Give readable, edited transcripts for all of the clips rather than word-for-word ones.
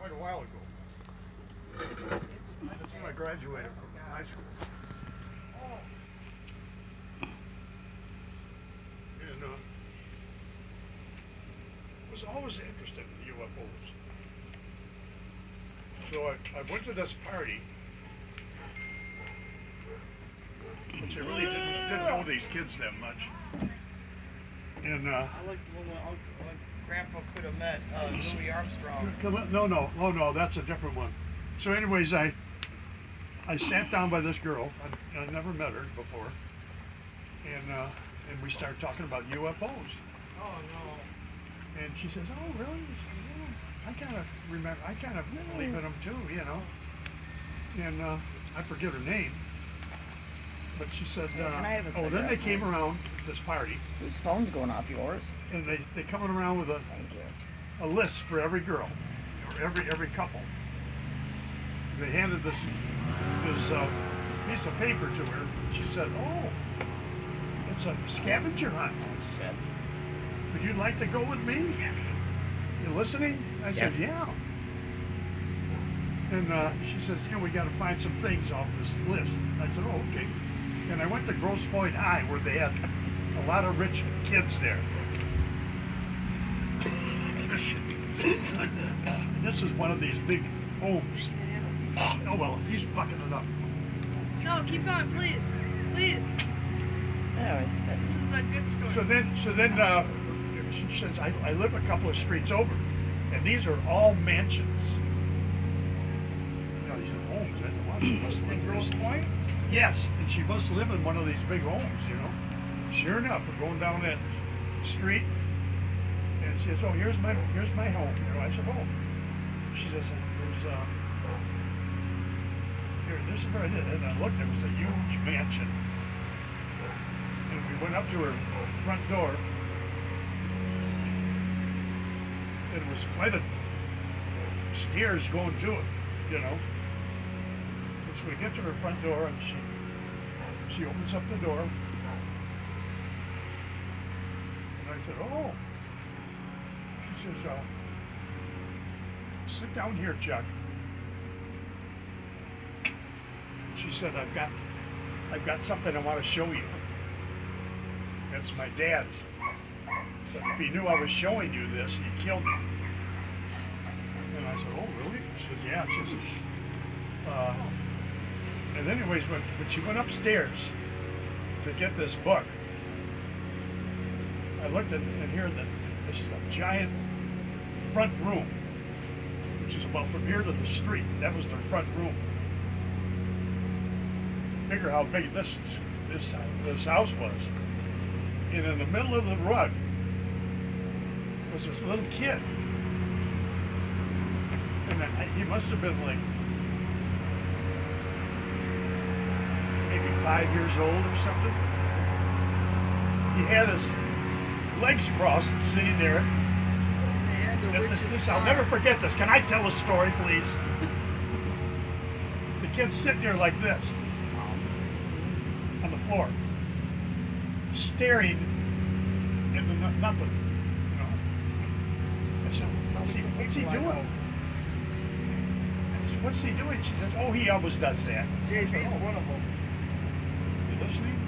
quite a while ago. That's when I graduated from high school. And was always interested in UFOs. So I went to this party, which I really didn't know these kids that much. And I like when Grandpa could have met Louis Armstrong. No, that's a different one. So anyways, I sat down by this girl. I never met her before, and we started talking about UFOs. Oh no. And she says, "Oh, really?" I kind of remember. I kind of believe in them too, you know. And I forget her name, but she said, "Oh, then they came around at this party." Whose phone's going off? Yours? And they coming around with a list for every girl, or every couple. They handed this piece of paper to her. She said, "Oh, it's a scavenger hunt. Oh, shit. Would you like to go with me?" Yes. You listening? I said, "Yeah." And she says, "We got to find some things off this list." I said, "Oh, okay." And I went to Grosse Pointe High, where they had a lot of rich kids there. This is one of these big homes. Oh well, he's fucking it up. No, keep going, please. Please. This is the good story. So then she says, I live a couple of streets over, and these are all mansions. You know, these are homes. I said, "Wow, she must live In Grosse Pointe? Yes, and she must live in one of these big homes, you know." Sure enough, we're going down that street, and she says, "Oh, here's my home." You know, I said, "Oh." She says, "Here, this is where I did." And I looked, it was a huge mansion. And we went up to her front door, and it was quite a stairs going to it, you know. And so we get to her front door, and she opens up the door, and I said, "Oh." She says, "Sit down here, Chuck." She said, I've got something I want to show you. It's my dad's. But if he knew I was showing you this, he'd kill me." And I said, "Oh, really?" She says, "Yeah." She says, and anyways, when she went upstairs to get this book, I looked at and here this is a giant front room, which is about from here to the street. That was their front room. Figure how big this house was. And in the middle of the rug was this little kid. And he must have been like maybe 5 years old or something. He had his legs crossed, sitting there. I'll never forget this. Can I tell a story, please? The kid's sitting there like this on the floor, staring into nothing. You know. I said, "What's he doing?" I said, "What's he doing?" She says, "Oh, he always does that." JP's one of them. You listening?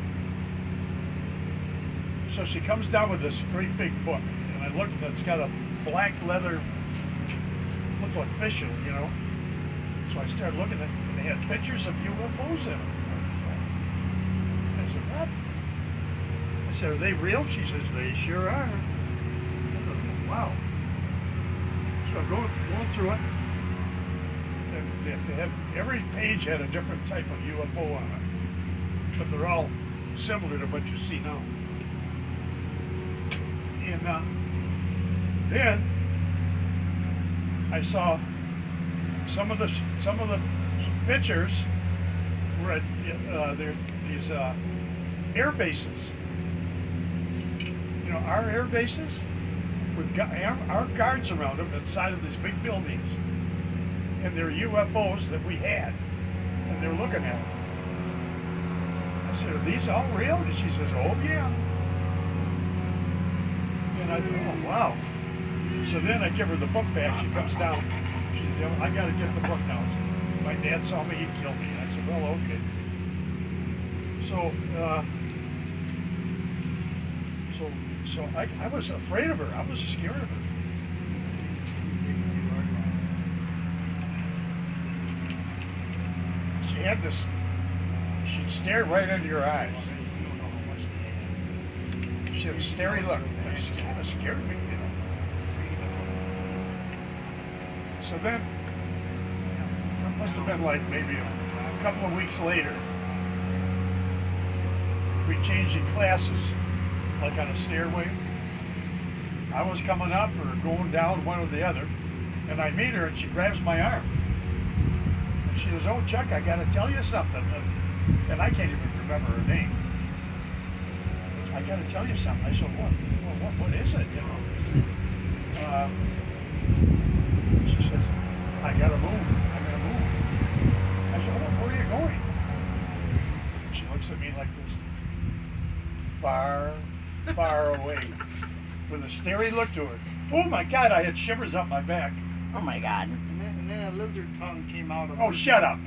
So she comes down with this great big book, and I look, and it's got a black leather, looks like fishing, you know. So I started looking at it, and they had pictures of UFOs in them. I said, "What?" I said, "Are they real?" She says, "They sure are." I said, "Wow." So I'm going through it, and they had, every page had a different type of UFO on it, but they're all similar to what you see now. And then I saw some of the pictures were at these air bases. You know, our air bases with our guards around them inside of these big buildings, and they're UFOs that we had, and they're looking at them. I said, "Are these all real?" And she says, "Oh yeah." And I thought, "Oh wow." So then I give her the book back. She comes down. She said, I gotta get the book now. My dad saw me, he'd kill me. I said, well, okay. So I was afraid of her. I was scared of her. She had this, she'd stare right into your eyes. She had a starey look. It kind of scared me, you know. So then, it must have been like maybe a couple of weeks later, we changed in classes, like on a stairway. I was coming up or going down, one or the other, and I meet her and she grabs my arm. And she says, oh, Chuck, I gotta tell you something. And I can't even remember her name. I gotta tell you something. I said, what? Well, what is it, you know? She says, I gotta move. I said, well, where are you going? She looks at me like this. Far, far away. With a starey look to her. Oh my God, I had shivers up my back. Oh my God. And then a lizard tongue came out of Oh, her. shut up.